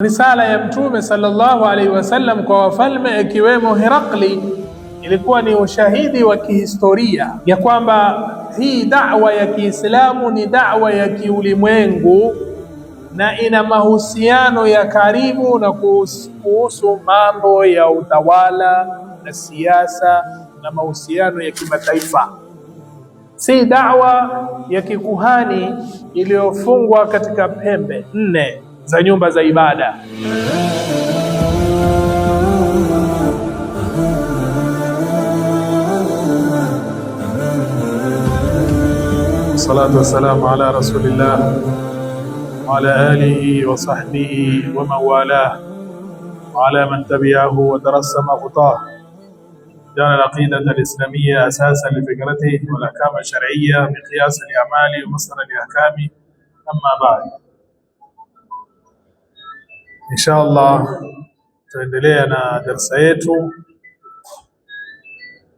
Risala ya Mtume sallallahu alaihi wasallam kwa wafalme ikiwemo Herakli ilikuwa ni ushahidi wa kihistoria ya kwamba hii da'wa ya Kiislamu ni da'wa ya kiulimwengu na ina mahusiano ya karibu na kuhusu mambo ya utawala na siasa na mahusiano ya kimataifa. Si da'wa ya kikuhani iliyofungwa katika pembe 4 za nyumba za ibada. Salatu wassalamu ala rasulillah wa ala alihi wa sahbihi wa mawalah wa ala man tabi'ahu wa tarassama khutah. جعل العقيدة الإسلامية أساسا لفكرته والأحكام الشرعية مقياس لأعماله ومصدرا لأحكامه. أما بعد، inshallah tuendelea na darasa yetu,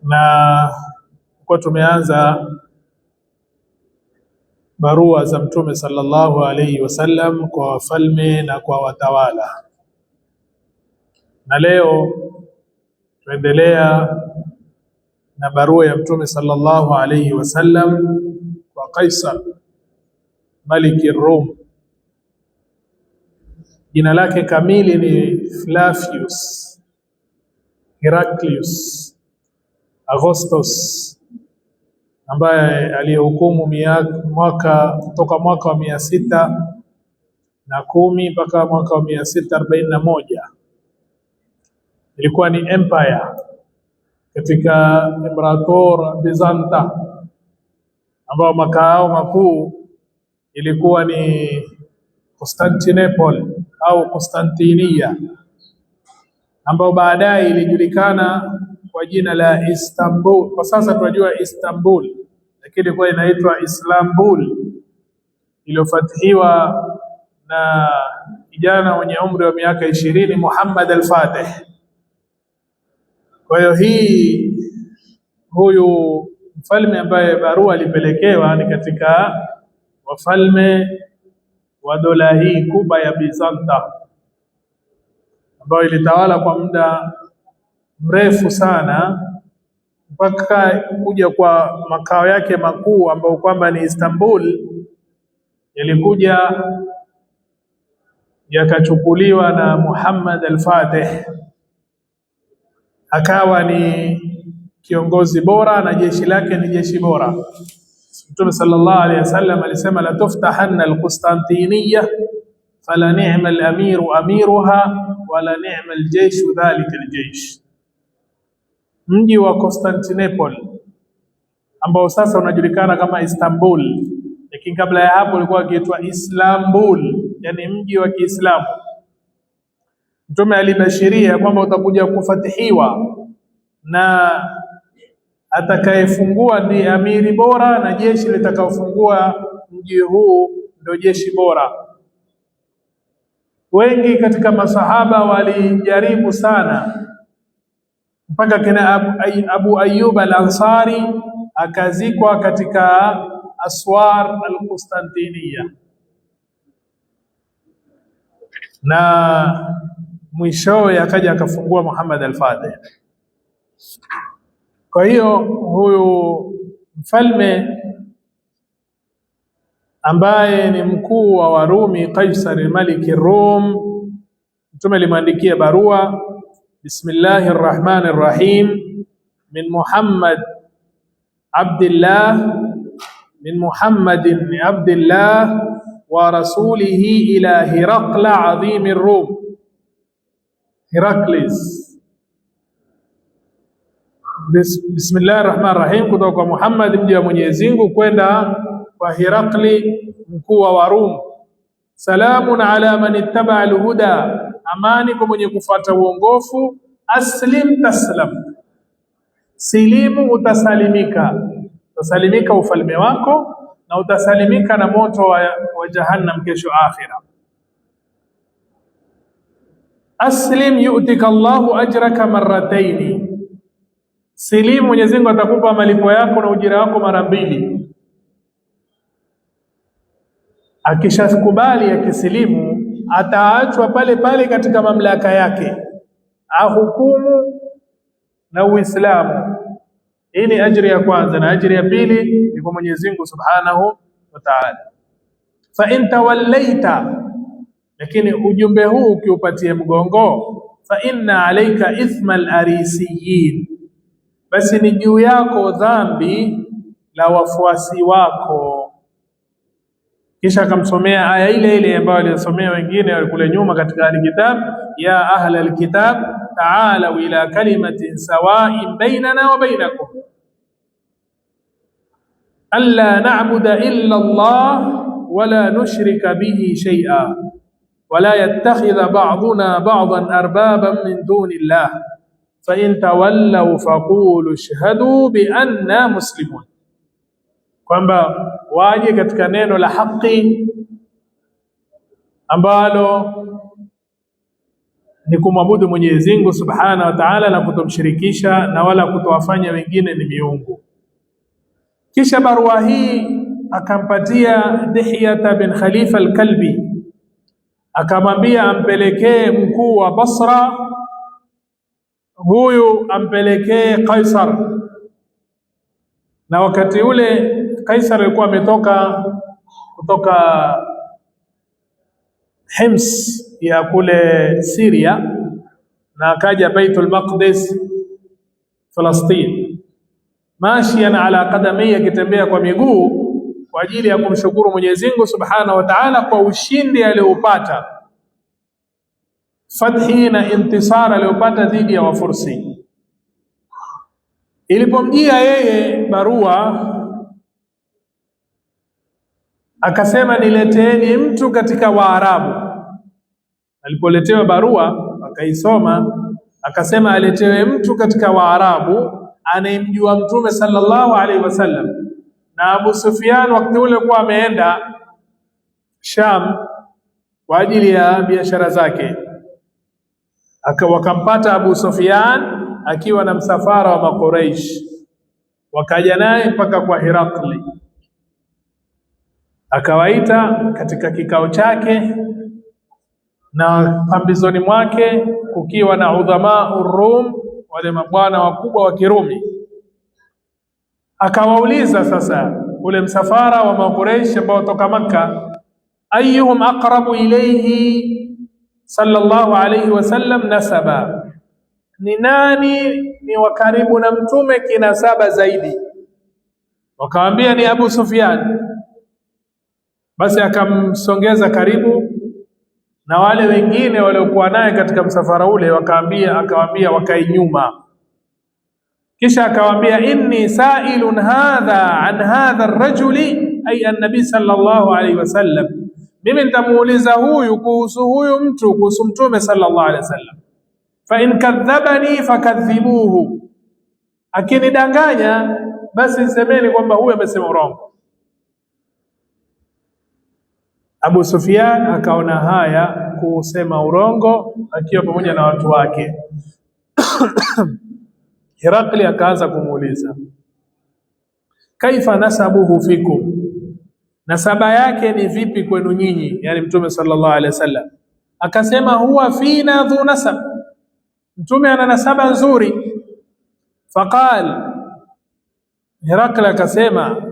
na kwa tumeanza barua za Mtume sallallahu alayhi wasallam kwa wafalme na kwa watawala, na leo tuendelea na barua ya Mtume sallallahu alayhi wasallam kwa Kaisar Maliki Rum. Jina lake kamili ni Flavius Heraclius Augustus, ambaye aliyehukumu toka mwaka wa 610 mpaka mwaka wa 641. Ilikuwa ni empire katika Imperator Byzanta, ambao makao makuu ilikuwa ni Constantinople au Constantinia, ambao baadaye ilijulikana kwa jina la Istanbul. Kwa sasa tunajua Istanbul, lakini ilikuwa inaitwa Islambul, iliyofathiwa na kijana mwenye umri wa miaka 20 Muhammad al-Fatih. Kwa hiyo huyu mfalme ambaye barua alipelekewa ni katika wafalme wa dola hii kubwa ya Byzanta, ambayo ilitawala kwa muda mrefu sana mpaka kuja kwa makao yake makuu ambao kwamba ni Istanbul, yalikuja yakachukuliwa na Muhammad al-Fatih. Akawa ni kiongozi bora na jeshi lake ni jeshi bora. Mtume sallallahu alayhi wasallam alisema, la tuftahanna al-Qustantiniya fala ni'ma al-amiru amiruha wala ni'ma al-jayshu dhalika al-jaysh. Mji wa Constantinople ambao sasa unajulikana kama Istanbul, lakini kabla ya hapo ulikuwa ukiitwa Islambul, yani mji wa Kiislamu. Mtume alibashiria kwamba utakuja kufatihiwa na atakayefungua ni amiri bora, na jeshi litakaofungua mji huu ndio jeshi bora. Wengi katika masahaba walijaribu sana, mpaka kina Abu Ayyub al-Ansari akazikwa katika Aswar al-Qustantiniya, na mwishowe akaja akafungua Muhammad al-Fatih. Kwa hiyo huyu mfalme ambaye ni mkuu wa Warumi, Kaisar Maliki Rum, Mtume alimwandikia barua, bismillahir rahmanir rahim, min Muhammadin Abdillah wa rasulihi ila Herakla adhimir Rum. Heraklis. Bismillahir rahmanir rahim, kutoka kwa Muhammad mja wa Mwenyezi Mungu kwenda kwa Herakli mkuu wa Warum. Salamun ala man ittaba al-huda, amani kwa mwenye kufuata uongofu. Aslim taslam, silimu utasalimika. Utasalimika ufalme wako na utasalimika na moto wa jahannam kesho akhira. Aslim yu'tika Allahu ajraka marrataini, silimu Mwenyezi Mungu atakupa malipo yako na ujira wako mara 2. Akishakubali akisilimu ataachwa pale pale katika mamlaka yake, ahukumu na Uislamu. Hii ni ajiri ya kwanza, na ajiri ya pili ni kwa Mwenyezi Mungu Subhanahu wa Ta'ala. Fa in tawallaita, lakini ujumbe huu ukiupatia mgongo, fa inna alayka ithma al-arisiyin, basi ni juu yako dhambi la wafuasi wako. Kisha akamsomea aya ile ile ambayo alisomea wengine walikule nyuma katika al-kitab, ya ahla al-kitab ta'alu ila kalimatin sawa'in bainana wa bainakum alla na'budu illa Allah wa la nushrika bihi shay'a wa la yattakhidha ba'duna ba'dan arbaban min duni Allah fa in tawallaw faqulu ashhadu bi anna muslimun, kwamba waje katika neno la haki ambalo ni kumwabudu Mwenyezi Mungu Subhanahu wa Ta'ala na kutomshirikisha na wala kutowafanya wengine ni miungu. Kisha barua hii akampatia Dihyata bin Khalifa al-Kalbi, akamwambia ampelekee mkuu wa Basra, huyu ampelekee Kaisar. Na wakati ule Kaisar alikuwa ametoka kutoka Hims ya kule Syria na akaja Baitul Maqdis Palestina, mashian ala qadami, akitembea kwa miguu kwa ajili ya kumshukuru Mwenyezi Mungu Subhanahu wa Ta'ala kwa ushindi aliopata, fathi na intisara aliopata dhidi ya Wafursi. Ilipomjia yeye barua, akasema nileteeni mtu katika Waarabu. Alipoletewa barua akaisoma, akasema aletewe mtu katika Waarabu anayemjua Mtume sallallahu alaihi wasallam. Na Abu Sufyan wakati ule kuwa ameenda Sham kwa ajili ya biashara zake, wakampata Abu Sufyan akiwa na msafara wa Makuraish, wakaja naye mpaka kwa Herakli, akawaita katika kikao chake, na pambizoni mwake kukiwa na udhama Rum, wale mabwana wakubwa wa Kirumi. Akawauliza sasa ule msafara wa Makuraish ambao toka Makka, ayyuhum aqrabu ilayhi sallallahu alayhi wasallam nasaba, ni nani ni wakaribu na mtume kinasaba zaidi? Wakawambia ni Abu Sufyan. Basi akamsongeza karibu, na wale wengine waliokuwa naye katika msafara ule akawaambia wakae nyuma. Kisha akawaambia inni sa'ilun hadha an hadha ar-rajuli ay an-nabi sallallahu alayhi wasallam, mimi nitamuuliza huyu kuhusu huyu mtu, kuhusu mtume sallallahu alayhi wasallam. Fa in kadhabani fakadhibuhu, akinidanganya basi semeni kwamba huyu amesema urongo. Abu Sufyan akaona haya kusema urongo akiwa pamoja na watu wake. Herakli akaanza kumuuliza, kaifa nasabuhu fikum, nasaba yake ni vipi kwenu nyinyi, yani mtume sallallahu alaihi wasallam. Akasema huwa fina dhu nasab, mtume ana nasaba nzuri. Faqal, Herakli akasema,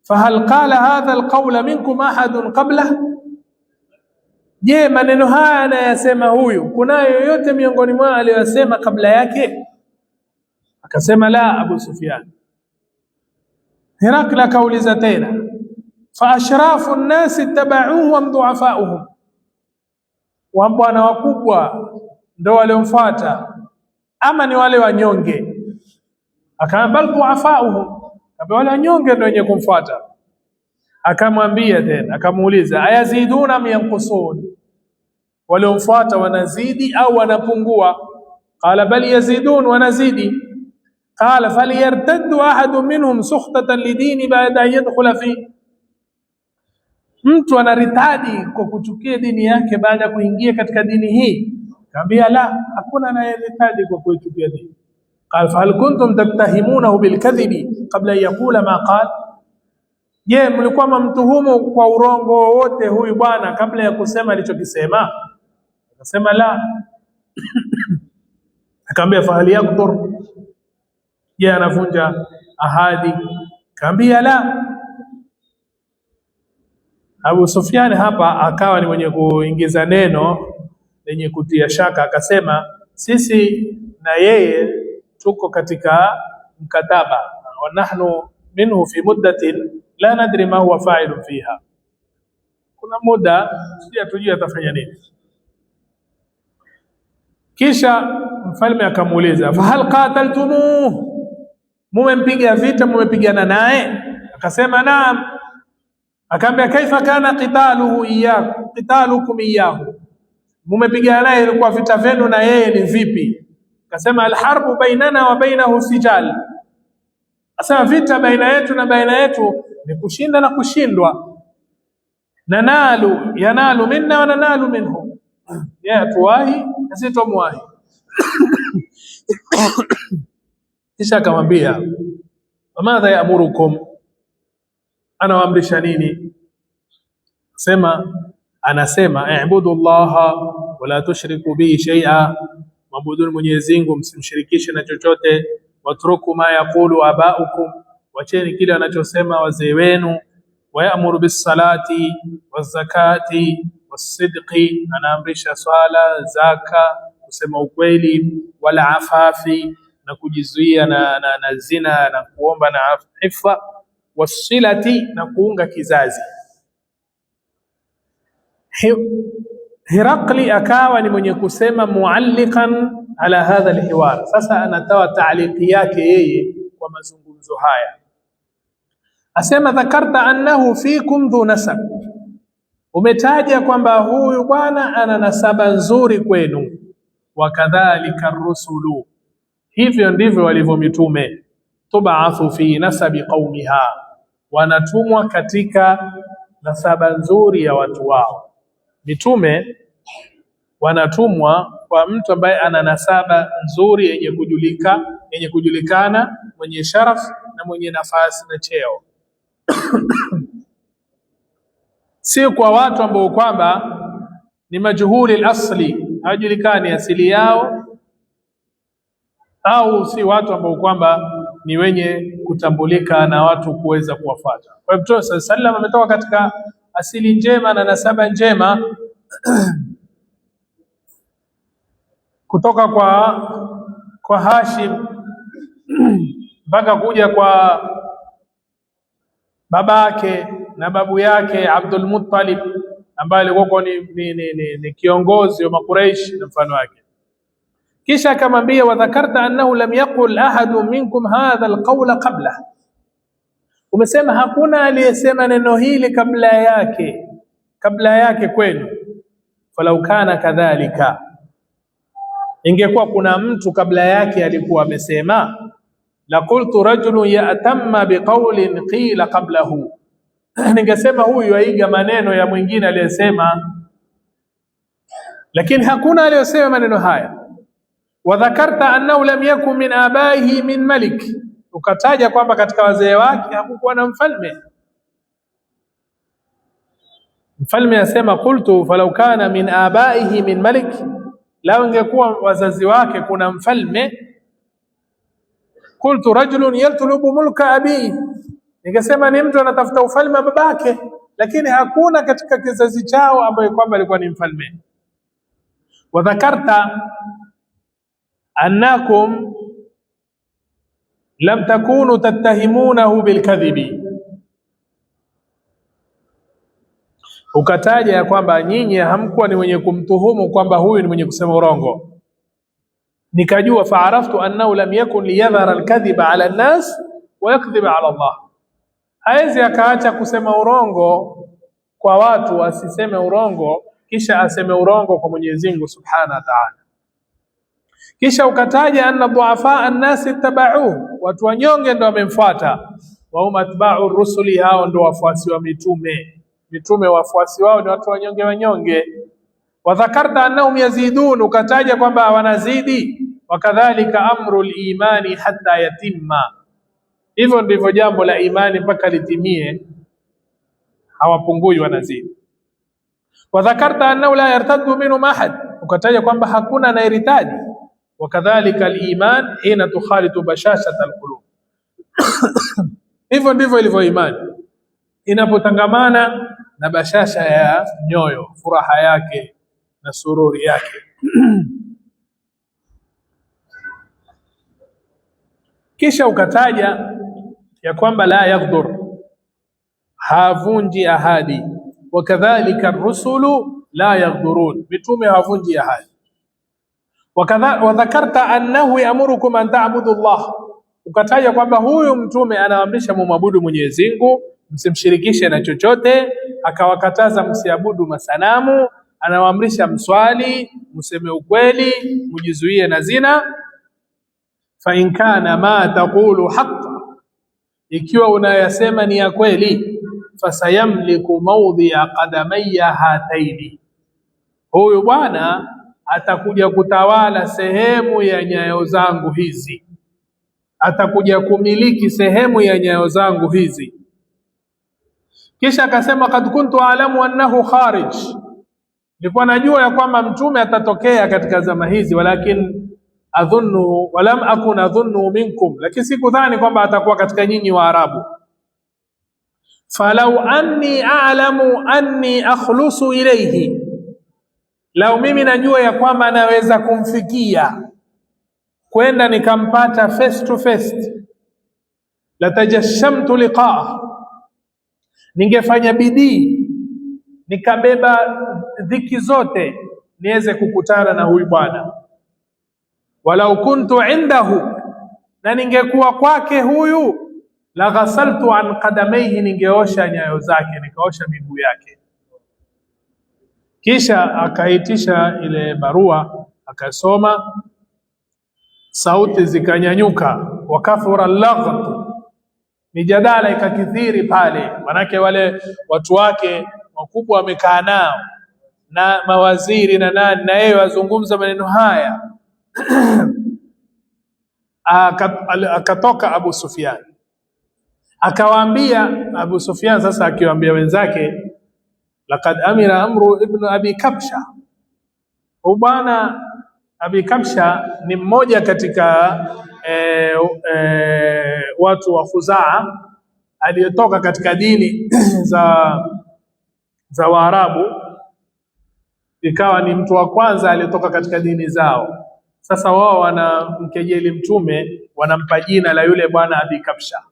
fahal qala hadha alqawla minkum ahadun qablah, je, maneno haya anayasema huyu kunayo yoyote miongoni mwao aliyosema kabla yake? Akasema la, Abu Sufyan. Herakli akauliza tena, fa ashrafu an-nas ittaba'uhu wa du'afa'uhum, wabwana wakubwa ndio waliomfuata ama ni wale wanyonge? Akaambia bal du'afa'uhum, wale wanyonge ndio wenye kumfuata. Akamwambia tena, akamuuliza ayaziduna am yanqusun, waliomfuata wanazidi au wanapungua? Qala bal yazidun, wanazidi. Qala falyartaddu ahadun minhum sukhtatan lidini ba'da an yadkhula fi, mtu anaritadi kwa kuchukia dini yake baada ya kuingia katika dini hii? Kaambia la, hakuna anayeritadi kwa kuchukia dini. Qala fa hal kuntum tattahimunahu bilkadhibi qabla an yaqula ma qala, Je, mlikuwa mamtuhumu kwa urongo wote huyu bwana kabla ya kusema alichokisema? Akasema la. Akamwambia fahali yaktur, je anavunja ahadi? Akamwambia la. Abu Sufyan hapa akawa ni mwenye kuingiza neno lenye kutia shaka, akasema sisi na yeye tuko katika mkataba, wa nahnu minhu fi muddatin la nadri ma huwa fa'ilun fiha, kuna muda sijui atafanya nini. Kisha mfalme akamuuliza fahal qataltumuh, mumempiga vita, mumepigana naye? Akasema naam. Akaambia kaifa kana qitalukum iyyahu, mumepigana naye, ilikuwa vita vyenu na yeye ni vipi? Akasema alharbu bainana wa bainahu sijal, asema vita baina yetu na baina yetu ni kushinda na kushindwa. Yanalu minna wa nanalu minhu, yeye atuwahi na sisi tumwahi. Kisha akamwambia wamadha yaamurukum, anawaamrisha nini? Anasema i'budu Allaha wala tushriku bihi shay'a, mabuduni Mwenyezi Mungu msimshirikishe na chochote. Watruku ma yaqulu abaukum, wacheni kile anachosema wazee wenu. Wayamuru bis salati waz zakati was sidqi, anaamrisha swala, zaka, kusema ukweli, wala afafi, na kujizuia na zina na kuomba na ifa, wasilati, na kuunga kizazi. Hirakli akawa ni mwenye kusema muallikan ala hadha alhiwar. Sasa anatoa taaliki yake yeye kwa mazungumzo haya, asema dhakarta annahu fikum dhu nasab, umetaja kwamba huyu bwana ana nasaba nzuri kwenu. Wakadhalika rusulu, hivyo ndivyo walivyo mitume. Tubaathu fi nasabi qaumiha, wanatumwa katika nasaba nzuri ya watu wao. Mitume wanatumwa kwa mtu ambaye ana nasaba nzuri yenye kujulikana, mwenye sharaf na mwenye nafasi na cheo. Si kwa watu ambao kwamba ni majhuli al-asli, hajulikani asili yao, au si watu ambao kwamba ni wenye kutambulika na watu kuweza kuwafuata. Kwa hivyo Mtume sallallahu alaihi wasallam ametoka katika asili njema na nasaba njema kutoka kwa Hashim mpaka kuja kwa babake na babu yake Abdul Muttalib, ambaye alikuwa ni kiongozi wa Makuraish na mfano wake. Kisha akamwambia wadhakarta annahu lam yaqul ahadu minkum hadha alqawla qabla, umesema hakuna aliyesema neno hili kabla yake kwenu. Falau kana kadhalika, ingekuwa kuna mtu kabla yake alikuwa amesema, la qultu rajulun ya'tamma biqawlin qila qablahu, ningesema huyu aiga maneno ya mwingine aliyesema, lakini hakuna aliyosema maneno haya. Wadhakarta annahu lam yakun min abaihi min malik, ukataja kwamba katika wazee wake hakukuwa na mfalme. Mfalme asema qultu falau kana min abaihi min malik, lao ingekuwa wazazi wake kuna mfalme. Qultu rajulun yatlubu mulka abi, ningesema ni mtu anatafuta ufalme wa babake, lakini hakuna katika kizazi chao ambaye kwamba alikuwa ni mfalme. Wadhakarta annakum lam takunu tattahimunahu bilkadhibi, ukataja ya kwamba nyinyi hamkuwa ni wenye kumtuhumu kwamba huyu ni mwenye kusema urongo. Nikajua faaraftu annahu lam yakun liyadhara alkadhiba ala an-nas wa yakdhiba ala Allah, haizi akaacha kusema urongo kwa watu, asiseme urongo kisha aseme urongo kwa Mwenyezi Mungu Subhanahu wa Ta'ala. Kisha ukataja anna duafa an-nas ittaba'uhu, watu wanyonge ndio wamemfuata. Wa hum atba'u rusuli, hao ndio wafuasi wa mitume. Mitume wafuasi wao ni watu wanyonge. Wadhakarta annahum yazidun, ukataja kwamba wanazidi. Wakadhalika amru al-imani hatta yatimma, hivyo ndivyo jambo la imani mpaka litimie. hawapungui, wanazidi. Wa dhakarta annahu la yartaddu minhum ahad, ukataja kwamba hakuna anayeritadi. Wakadhalika al-iman hina tukhalitu bashashata al-qulub hivyo ndivyo ilivyo imani inapotangamana na bashasha ya nyoyo, furaha yake na sururi yake. Kisha ukataja ya kwamba la yaghdur, havunji ahadi. Wakadhalika ar-rusulu la yaghdurun, mitume havunji ahadi. Wadhakarta annahu yaamurukum an ta'budu Allah, ukataja kwamba huyu mtume anawaamrisha mumwabudu Mwenyezi Mungu, msimshirikishe na chochote, akawakataza msiabudu masanamu, anawaamrisha mswali, mseme ukweli, mjizuie na zina. Fa in kana ma taqulu haqqa, ikiwa unayasema ni ya kweli, fasayamliku mawdhi'a qadamayya hataini, huyu bwana atakuja kutawala sehemu ya nyayo zangu hizi, atakuja kumiliki sehemu ya nyayo zangu hizi. Kisha akasema kad kuntu alamu annahu kharij, nilikuwa najua ya kwamba mtume atatokea katika zama hizi, walakin adhunnu walam akun adhunnu minkum, lakini sikudhani kwamba atakuwa katika nyinyi wa Arabu. Falau anni a'lamu anni akhlusu ilayhi, lau mimi najua ya kwamba naweza kumfikia kwenda nikampata face to face, latajashamtu liqaa, ningefanya bidii nikabeba dhiki zote niweze kukutana na huyu bwana. Walau kuntu indahu, na ningekuwa kwake huyu, la ghasaltu an qadamayhi, ningeosha nyayo zake, nikaosha miguu yake. Kisha akaitisha ile barua, akasoma, sauti zikanyanyuka, wakathura al-laghat, mijadala ikakithiri pale, manake wale watu wake wakubwa wamekaa nao na mawaziri na nani, na yeye wazungumza maneno haya. Akatoka Abu Sufyan akawaambia, Abu Sufyan sasa akiwaambia wenzake, laqad amira amru ibn abi kabsha, bwana Abi Kabsha ni mmoja katika watu wa Khuzaa aliyetoka katika dini za Waarabu, ikawa ni mtu wa kwanza aliyetoka katika dini zao. Sasa wao wanamkejeli mtume, wanampa jina la yule bwana Abi Kabsha.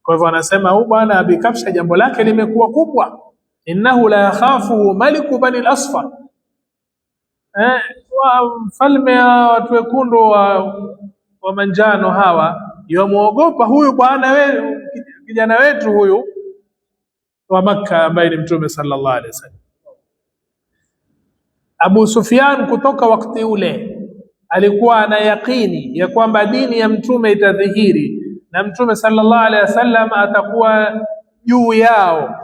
Kwa hivyo wanasema huyu bwana Abi Kabsha jambo lake limekuwa kubwa, innahu la yakhafu maliku bani al-asfar, mfalme wa watu wekundu wa manjano hawa yamuogopa huyu bwana wetu, kijana wetu huyu wa Makka ambaye ni mtume sallallahu alaihi wasallam. Abu Sufyan kutoka wakati ule alikuwa ana yakini ya kwamba dini ya mtume itadhihiri na mtume sallallahu alaihi wasallam atakuwa juu yao,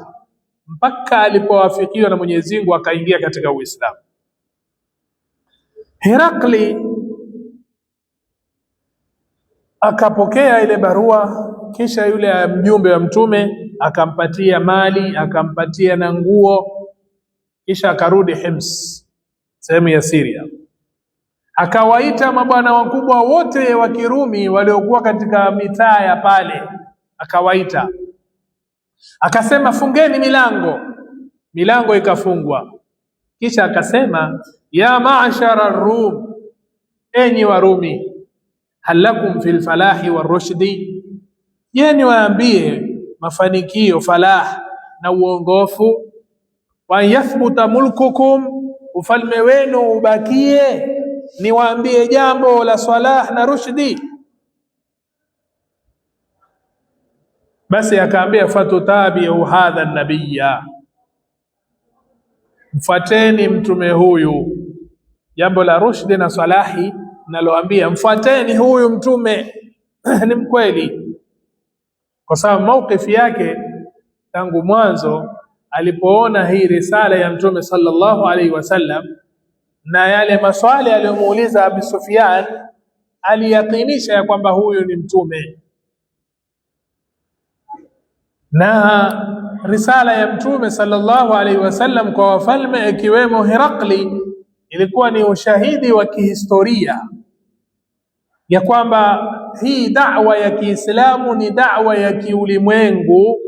mpaka alipowafikiwa na Mwenyezi Mungu akaingia katika Uislamu. Herakli akapokea ile barua, kisha yule mjumbe wa mtume akampatia mali, akampatia na nguo, kisha akarudi Hims, sehemu ya Syria. Akawaita mabwana wakubwa wote wa Kirumi waliokuwa katika mitaa ya pale, akawaita akasema, fungeni milango. Milango ikafungwa. Kisha akasema, ya ma'ashara rum, enyi Warumi, halakum fil falahi warushdi, yani waambie mafanikio, falah na uongofu, wa yathbuta mulkukum, ufalme wenu ubakie, niwaambie jambo la salah na rushdi. Basi akaambia, fatutabi'u hadha an-nabiyya, mfuateni mtume huyu, jambo la rushdi na salahi naloambia mfuateni huyu mtume ni mkweli. Kwa sababu maukifi yake tangu mwanzo alipoona hii risala ya mtume sallallahu alaihi wasallam na yale maswali aliyomuuliza Abi Sufyan, aliyakinisha ya kwamba huyu ni mtume. Na risala ya Mtume sallallahu alaihi wasallam kwa wafalme ikiwemo Herakli ilikuwa ni ushahidi wa kihistoria ya kwamba hii da'wa ya Kiislamu ni da'wa ya kiulimwengu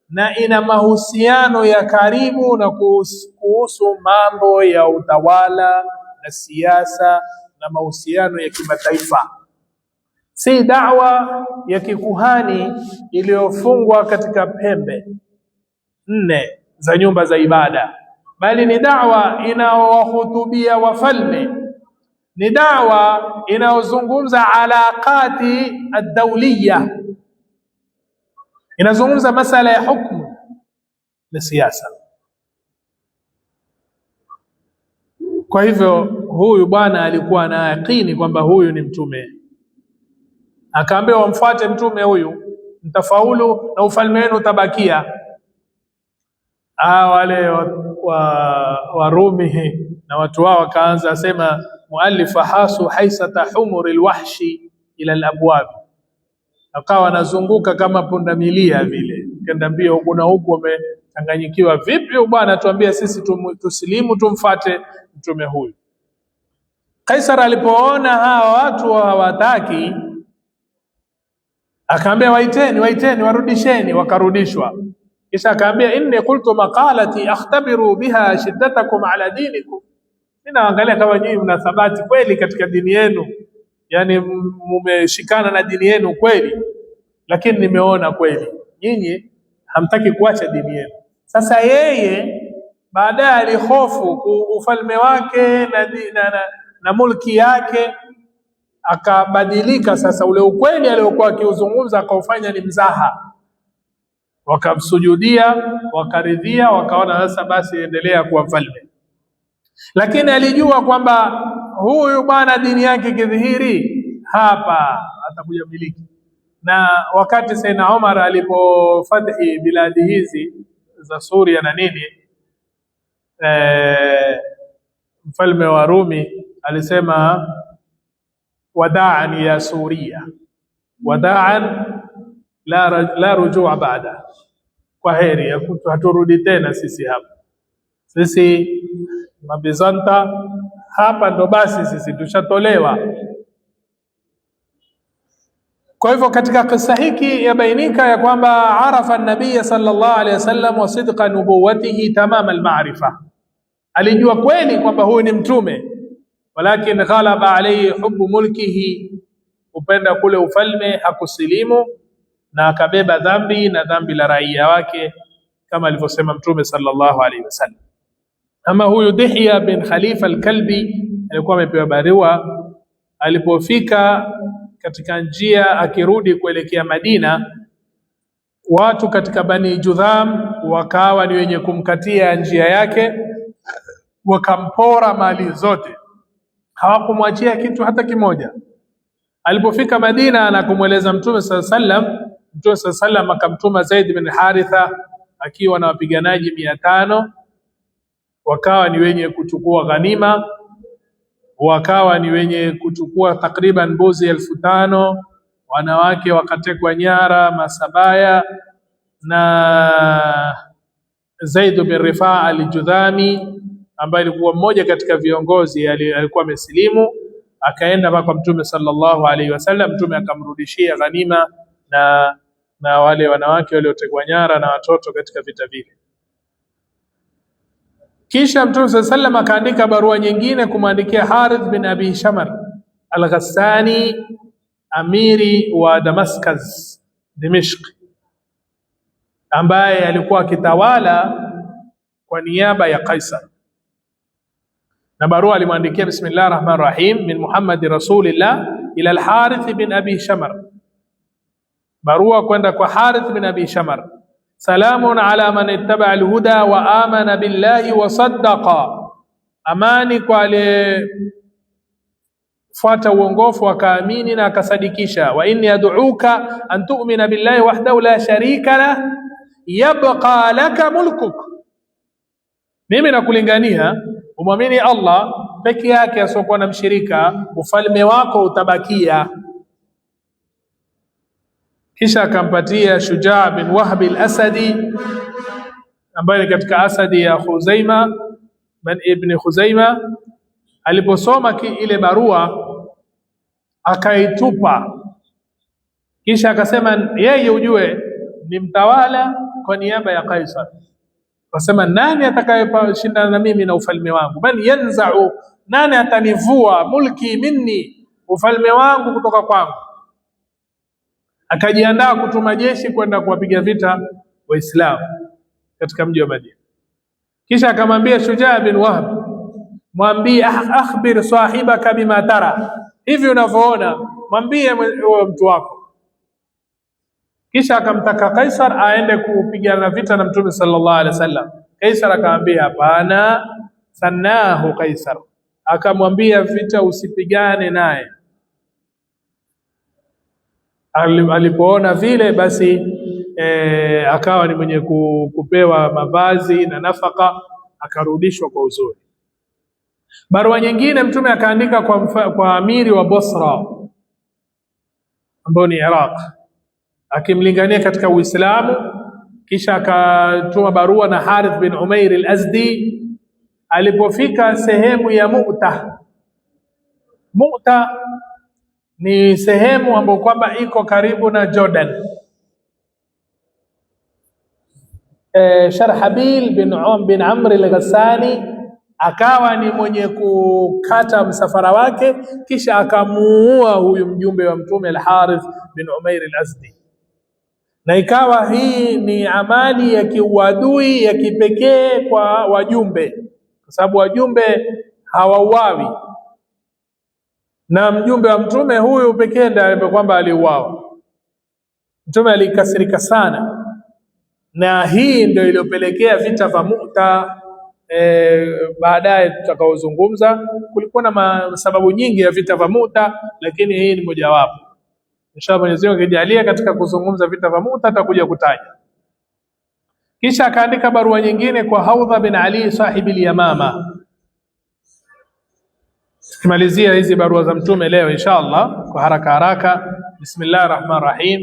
na ina mahusiano ya karibu na kuhusu mambo ya utawala na siasa na mahusiano ya kimataifa. Si da'wa ya kikuhani iliyofungwa katika pembe 4 za nyumba za ibada, bali ni da'wa inaowahutubia wafalme, ni da'wa inaozungumza alaqati ad-dawliya, inazungumza masala ya hukumu na siasa. Kwa hivyo huyu bwana alikuwa na yakini kwamba huyu ni mtume, akaambia wamfuate mtume huyu, mtafaulu na ufalme wenu utabakia. Wale Warumi na watu wao wakaanza sema, muallif hasu haisata humuri alwahshi ila alabwab, akawa anazunguka kama pundamilia vile, kenda mbio huku na huku, wamechanganyikiwa. Vipi bwana tuambia sisi tusilimu tumfuate mtume huyu? Kaisar alipoona hawa watu hawataki, akaambia waiteni warudisheni. Wakarudishwa. Kisha akaambia, inni qultu maqalati akhtabiru biha shiddatakum ala dinikum, ninaangalia kama nyinyi mna thabati kweli katika dini yenu, yani mumeshikana na dini yenu kweli, lakini nimeona kweli nyinyi hamtaki kuacha dini yenu. Sasa yeye baadaye alihofu ufalme wake na mulki yake, akabadilika. Sasa ule ukweli aliokuwa akiuzungumza akaufanya ni mzaha, wakamsujudia, wakaridhia, wakaona sasa basi endelea kuwa mfalme. Lakini alijua kwamba huyu bwana dini yake kidhihiri hapa atakuja miliki. Na wakati Sayyidina Umar alipofathi biladi hizi za Suria na nini, mfalme wa Rumi alisema, wada'an ya Suria, wada'an la rujua baada, kwa heri, haturudi tena sisi hapa, sisi mabizanta hapa ndo basi sisi tushatolewa. Kwa hivyo katika kisa hiki yabainika ya kwamba arafa an-nabiy sallallahu alayhi wasallam wa sidqa nubuwatihi tamam al-ma'rifa, alijua kweli kwamba huyu ni mtume, walakin ghalaba alayhi hubbu mulkihi, upenda kule ufalme, hakusilimu na akabeba dhambi na dhambi la raia wake kama alivyosema Mtume sallallahu alaihi wasallam. Ama huyu Dihya bin Khalifa al-Kalbi alikuwa amepewa barua, alipofika katika njia akirudi kuelekea Madina, watu katika Bani Judham wakawa ni wenye kumkatia njia yake, wakampora mali zote, hawakumwachia kitu hata kimoja. Alipofika Madina na kumweleza Mtume sallallahu alaihi wasallam, Mtume sallallahu alaihi wasallam akamtuma Zaid bin Haritha akiwa na wapiganaji 500, wakawa ni wenye kuchukua ghanima, wakawa ni wenye kuchukua takriban mbuzi 5,000, wanawake wakatekwa nyara masabaya. Na Zaid bin Rifaa al-Judhami ambaye alikuwa mmoja katika viongozi, alikuwa amesilimu, akaenda kwa Mtume sallallahu alaihi wasallam. Mtume akamrudishia ghanima na wale wanawake waliotekwa nyara na watoto katika vita vile. Kisha Mtume sallallahu alaihi wasallam akaandika barua nyingine kumwandikia Harith bin Abi Shamar al-Ghassani, amiri wa Damascus, Dimishq, ambaye alikuwa akitawala kwa niaba ya Kaisar. Na barua alimwandikia, bismillahir rahmanir rahim, min Muhammad rasulillah ila al-Harith bin Abi Shamar, barua kwenda kwa Harith bin Abi Shamar, salamun ala man ittaba al-huda wa amana billahi wa saddaqa, amani kwa aliyefuata uongofu akaamini na akasadikisha. Wa inni ad'uka an tu'mina billahi wahdahu la sharika lah yabqa laka mulkuk, mimi nakulingania umwamini Allah peke yake asiokuwa na mshirika, ufalme wako utabakia. kisha akampatia Shujaa bin Wahb al-Asadi ambaye ni katika Asadi ya Khuzaima ibn Khuzaima. Aliposoma ile barua akaitupa, kisha akasema yeye ujue ni mtawala kwa niaba ya Kaisar. Akasema nani atakayeshindana na mimi na ufalme wangu? Man yanza'u, nani atanivua mulki minni, ufalme wangu kutoka kwangu? Akajiandaa kutuma jeshi kwenda kuwapiga vita Waislamu katika mji wa Madina. Kisha akamwambia Shujaa bin Wahb, mwambie akhbir sahibaka bima tara, hivi unavyoona mwambie mtu wako. Kisha akamtaka Kaisar aende kupigana vita na Mtume sallallahu alaihi wasallam. Kaisar akamwambia hapana, sanahu Kaisar, akamwambia vita usipigane naye. Alipoona vile basi akawa ni mwenye kupewa mavazi na nafaka, akarudishwa kwa uzuri. Barua nyingine Mtume akaandika kwa amiri wa Basra ambao ni Iraq, akimlingania katika Uislamu. Kisha akatuma barua na Harith bin Umair al-Azdi. Alipofika sehemu ya Mu'ta ni sehemu ambayo kwamba iko karibu na Jordan. Sharhabil bin Amr al-Ghassani akawa ni mwenye kukata msafara wake, kisha akamuua huyu mjumbe wa Mtume al-Harith bin Umair al-Azdi. Na ikawa hii ni amali ya kiuadui ya kipekee kwa wajumbe, kwa sababu wajumbe hawauawi, na mjumbe wa Mtume huyu pekee ndiye kwamba aliuawa. Mtume alikasirika sana, na hii ndio iliyopelekea vita vya Mu'ta. Baadaye tutakaozungumza, kulikuwa na sababu nyingi ya vita vya Mu'ta, lakini hii ni mojawapo. Inshallah Mwenyezi Mungu akijalia katika kuzungumza vita vya Mu'ta atakuja kutaja. Kisha akaandika barua nyingine kwa Haudha bin Ali sahibi al-Yamama. Tukimalizia hizi barua za Mtume leo inshallah kwa haraka haraka. Bismillahir Rahmanir Rahim.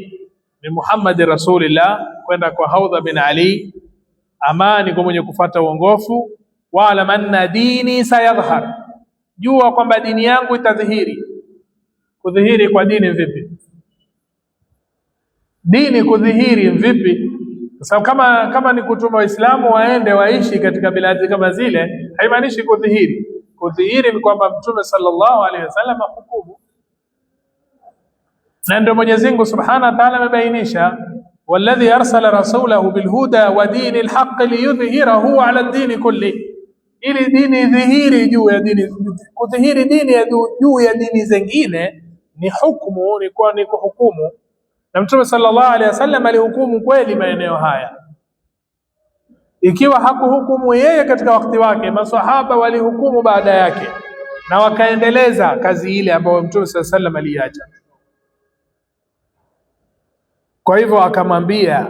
Bi Muhammad Rasulillah, kwenda kwa Haudha bin Ali, amani kwa mwenye kufuata uongofu. Wa alam anna dini sayadhhar, jua kwamba dini yangu itadhihiri. Kudhihiri kwa dini vipi? Dini kudhihiri vipi? Kwa sababu kama ni kutuma Waislamu waende waishi katika biladi kama zile, haimaanishi kudhihiri. Kudhihiri ni kwamba Mtume sallallahu alaihi wasallam hukumu, na ndio Mwenyezi Mungu Subhanahu wa Ta'ala amebainisha, walladhi arsala rasulahu bilhuda wa dini alhaq liyudhhirahu ala ad-din kulli, ili dini dhihiri juu ya dini. Kudhihiri dini juu ya dini zingine ni hukumu, ni kuhukumu. Na Mtume sallallahu alaihi wasallam alihukumu kweli maeneo haya. Ikiwa hakuhukumu yeye katika wakati wake, maswahaba walihukumu baada yake na wakaendeleza kazi ile ambayo Mtume sallallahu alaihi wasallam aliacha. Kwa hivyo akamwambia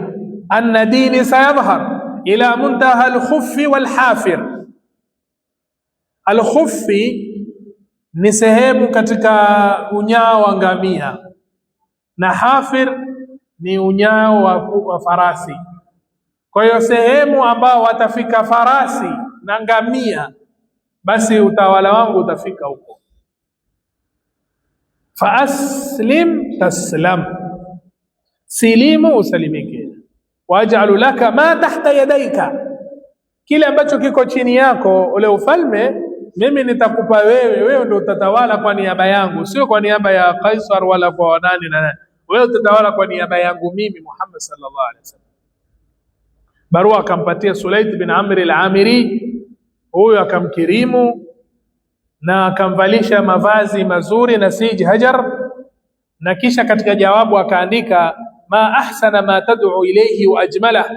anna dini sayadhhar ila muntaha al-khuffi wal-hafir. Al-khuffi ni sehemu katika unyao wa ngamia, na hafir ni unyao wa farasi. Kwa hiyo sehemu ambao watafika farasi na ngamia, basi utawala wangu utafika huko. Fa aslim taslam, silimu usalimike. Waj'alu laka ma tahta yadaika, kile ambacho kiko chini yako ule ufalme mimi nitakupa wewe ndio utatawala kwa niaba yangu, sio kwa niaba ya Kaisar wala kwa nani na nani. Wewe utatawala kwa niaba yangu mimi Muhammad sallallahu alaihi wasallam. Barua akampatia Sulaid bin Amr al-Amiri, huyo akamkirimu na akamvalisha mavazi mazuri na sij hajar, na kisha katika jawabu akaandika ma ahsana ma tad'u ilayhi wa ajmala,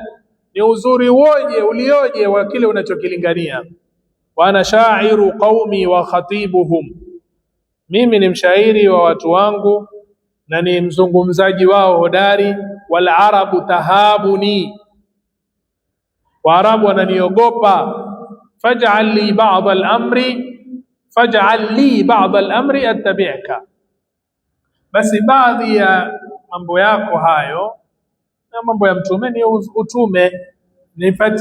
ni uzuri woje ulioje wa kile unachokilingania. Wa ana sha'iru qaumi wa khatibuhum, mimi ni mshairi wa watu wangu na ni mzungumzaji wao hodari. Wal arabu tahabuni, Waarabu wananiogopa. Faj'al li ba'd al-amri attabi'ka, basi baadhi ya mambo yako hayo na mambo ya mtume ni utume,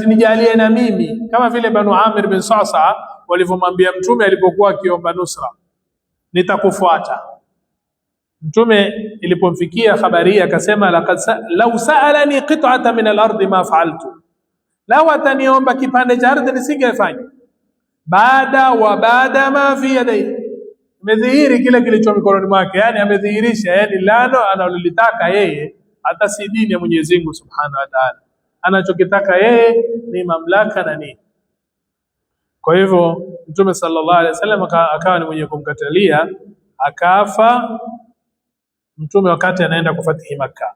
nijalie na mimi, kama vile Banu Amir bin Sa'sa walivyomwambia mtume alipokuwa akiomba nusra, nitakufuata. Mtume ilipomfikia habari akasema, law sa'alani qit'atan min al-ardi ma fa'altu, law ataniomba kipande cha ardhi nisingefanya. Baada ma fi yadayhi, amedhihiri kile kilicho mikononi mwake, yani amedhihirisha yani lano analolitaka yeye, hata si dini ya Mwenyezi Mungu Subhanahu wa Ta'ala, anachokitaka yeye ni mamlaka na nini. Kwa hivyo Mtume sallallahu alaihi wasallam akawa ni mwenye kumkatalia, akafa Mtume wakati anaenda kufatihi Makkah.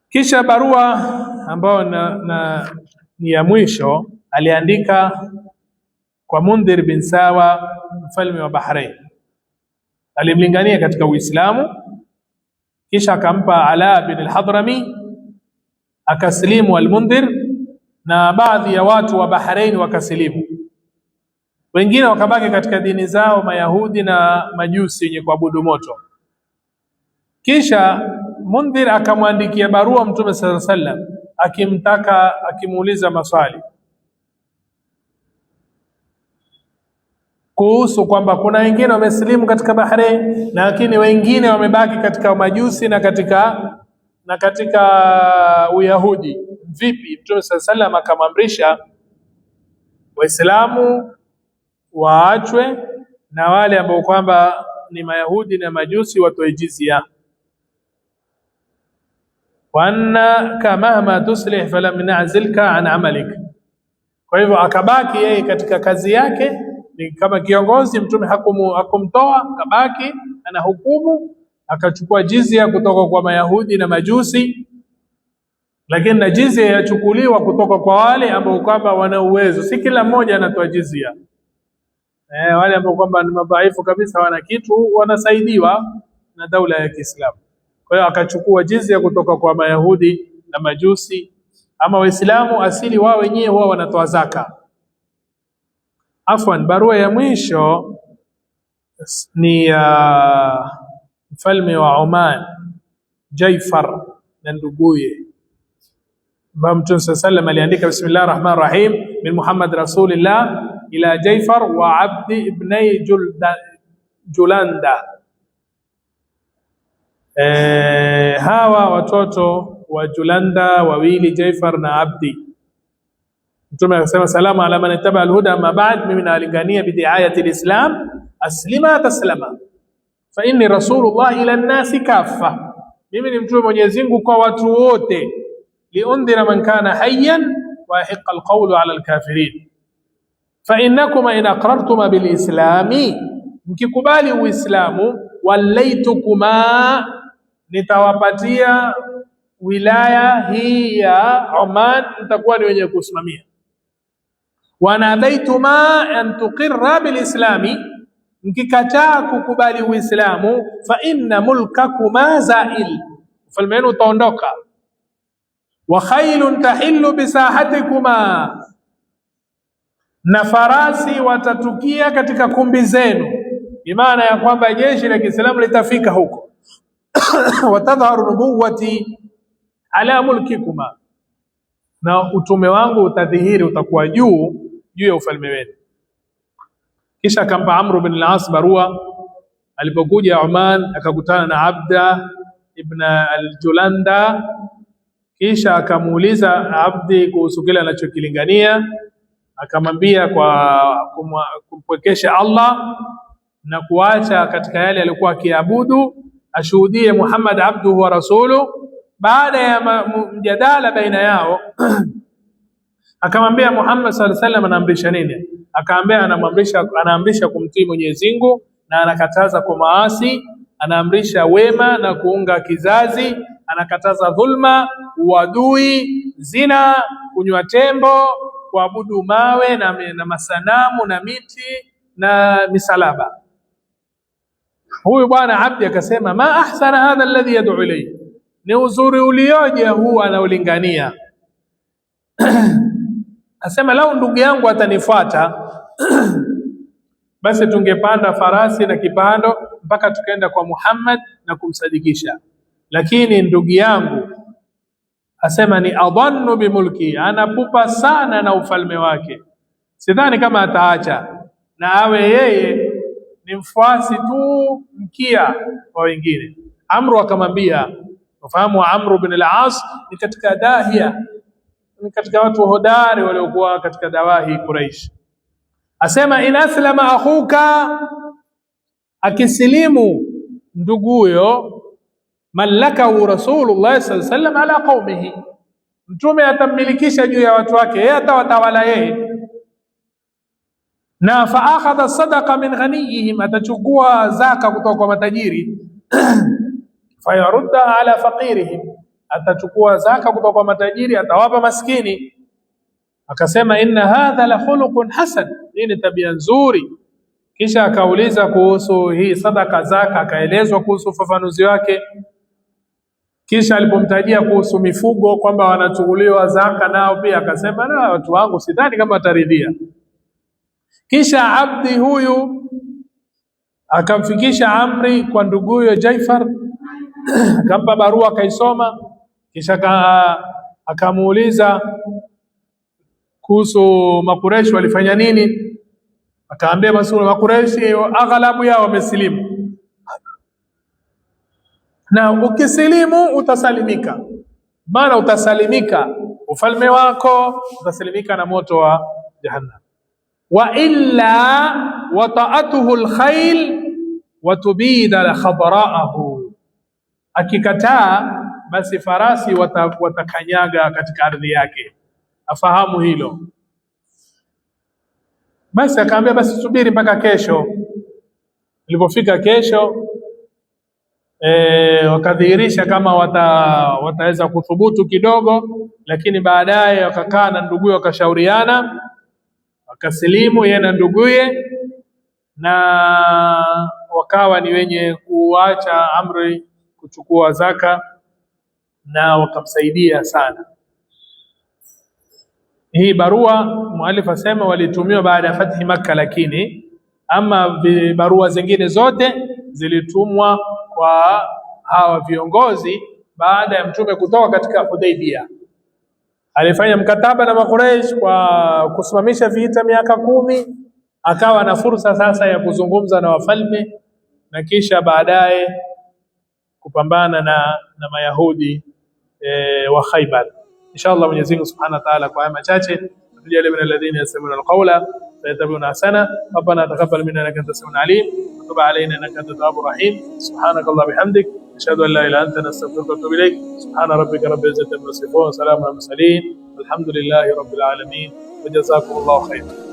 Kisha barua ambayo ni ya mwisho aliandika kwa Mundhir bin Sawa, mfalme wa Bahrain. Alimlingania katika Uislamu, kisha akampa Ala bin al-Hadrami akasilimu al-Mundhir, na baadhi ya watu wa Bahrain wakasilimu, wengine wakabaki katika dini zao, Mayahudi na Majusi wenye kuabudu moto. Kisha Mundhir akamwandikia barua Mtume sallallahu alaihi wasallam akimtaka, akimuuliza maswali kuhusu kwamba kuna wengine wamesilimu katika Bahrain, lakini wengine wamebaki katika Majusi na katika Uyahudi. Vipi? Mtume sallallahu alaihi wasallam akamamrisha Waislamu waachwe na wale ambao kwamba ni Mayahudi na Majusi watoe jizya, wa annaka mahma tuslih falam na'zilka an amalik. Kwa hivyo akabaki yeye katika kazi yake, ni kama kiongozi. Mtume hakumtoa, kabaki ana hukumu, akachukua jizya kutoka kwa Mayahudi na Majusi, lakini na jizya yachukuliwa kutoka kwa wale ambao kwamba wana uwezo. Si kila mmoja anatoa jizya. Wale ambao kwamba ni madhaifu kabisa, wana kitu, wanasaidiwa na daula ya Kiislamu. Kwa hiyo akachukua jizya kutoka kwa Mayahudi na Majusi. Ama Waislamu asili wao wenyewe wao wanatoa zaka. Afwan, barua ya mwisho ni mfalme wa Oman, Jaifar na nduguye. Mtume sallallahu aliandika, bismillahir rahmanir rahim, min Muhammad rasulillah ila Jaifar wa Abdi ibnai Julanda. Hawa watoto wa Julanda wawili, Jaifar na Abdi. Mtume akasema, salamu ala man ittaba alhuda, amma ba'd, mimi nalingania bidiayati alislam, aslima taslama, fa inni rasulullah ila an-nasi kaffa, mimi ni mtume Mwenyezi Mungu kwa watu wote, liundhira man kana hayyan wa yahiqqa alqawlu ala alkafirin, fa innakum in aqrartum bilislami, mkikubali uislamu, walaytukuma, nitawapatia wilaya hii ya Oman, nitakuwa ni wenye kusimamia. Wanabaituma an tuqirra bilislami, mkikataa kukubali uislamu, fa inna mulkakuma zail, ufalme wenu utaondoka. Wa khailun tahillu bisahatikuma, na farasi watatukia katika kumbi zenu, bimaana ya kwamba jeshi la Kiislamu litafika huko. Watadharu nubuwati ala mulkikuma, na utume wangu utadhihiri, utakuwa juu ya ufalme wenu. Kisha akampa Amr bin al-As barua. Alipokuja Oman akakutana na Abda ibn al-Julanda, kisha akamuuliza Abdi kuhusu kile anachokilingania, akamwambia kwa kumpwekesha Allah na kuacha katika yale alikuwa akiabudu, ashuhudie Muhammad abduhu wa rasuluhu. Baada ya mjadala baina yao akamwambia Muhammad sallallahu alaihi wasallam anaamrisha nini? Akaambia anaamrisha kumtii Mwenyezi Mungu na anakataza kwa maasi, anaamrisha wema na kuunga kizazi, anakataza dhulma, uadui, zina, kunywa tembo, kuabudu mawe na masanamu na miti na misalaba. Huyu bwana Abdi akasema, ma ahsana hadha alladhi yad'u ilayhi, ni uzuri ulioje huu anaulingania. Asema, lau ndugu yangu atanifuata basi tungepanda farasi na kipando mpaka tukaenda kwa Muhammad na kumsadikisha. lakini ndugu yangu asema ni adhannu bimulki, anapupa sana na ufalme wake, sidhani kama ataacha na awe yeye ni mfuasi tu mkia kwa wengine. Amru akamwambia, ufahamu Amru bin al-As ni katika dahia, ni katika watu hodari waliokuwa katika dawahi Quraish. Asema in aslama akhuka, akisilimu nduguyo, malakahu Rasulullah sallallahu alaihi wasallam ala qaumihi, mtume atammilikisha juu ya watu wake, yeye atawatawala yeye. Na fa akhadha sadaqa min ghaniyihim, atachukua zaka kutoka kwa matajiri fayarudda ala faqirihim, atachukua zaka kutoka kwa matajiri atawapa maskini. Akasema inna hadha la khuluqun hasan, hii ni tabia nzuri. Kisha akauliza kuhusu hii sadaka zaka, akaelezwa kuhusu ufafanuzi wake. Kisha alipomtajia kuhusu mifugo kwamba wanachukuliwa zaka, nao pia akasema na watu wangu sidhani kama wataridhia. Kisha abdi huyu akamfikisha amri kwa nduguyo Jaifar, akampa barua akaisoma. Kisha akamuuliza kuhusu Makureshi walifanya nini. Akaambia Makureshi aghlabu yao wamesilimu, na ukisilimu utasalimika. Maana utasalimika ufalme wako, utasalimika na moto wa jahannam. Wa illa wata'atuhu alkhayl wa tubida khadra'ahu, akikataa basi farasi watakanyaga katika ardhi yake, afahamu hilo. Basi akaambia basi subiri mpaka kesho. Ilipofika kesho wakadhihirisha kama wataweza kuthubutu kidogo, lakini baadaye wakakaa na nduguye wakashauriana, wakasilimu yeye na nduguye, na wakawa ni wenye kuacha amri kuchukua zaka, na wakamsaidia sana. Hii barua muallif asema walitumiwa baada ya fathi Makkah, lakini ama barua zingine zote zilitumwa kwa hawa viongozi baada ya mtume kutoka katika Hudaybiyah. Alifanya mkataba na Makuraish kwa kusimamisha vita miaka 10, akawa na fursa sasa ya kuzungumza na wafalme na kisha baadaye kupambana na Mayahudi wa Khaybar. Inshallah Mwenyezi Mungu Subhanahu wa Ta'ala kwa haya machache tujalie min alladhina yastami'una alqawla fayattabi'una ahsana. Rabbana taqabbal minna innaka antas samiul alim wa tub alayna innaka antat tawwabur rahim. Subhanakallah bihamdik ashhadu an la ilaha illa anta astaghfiruka wa atubu ilayk. Subhana rabbika rabbil izzati amma yasifun wa salamun alal mursalin walhamdulillahi rabbil alamin wa jazakumullahu khairan.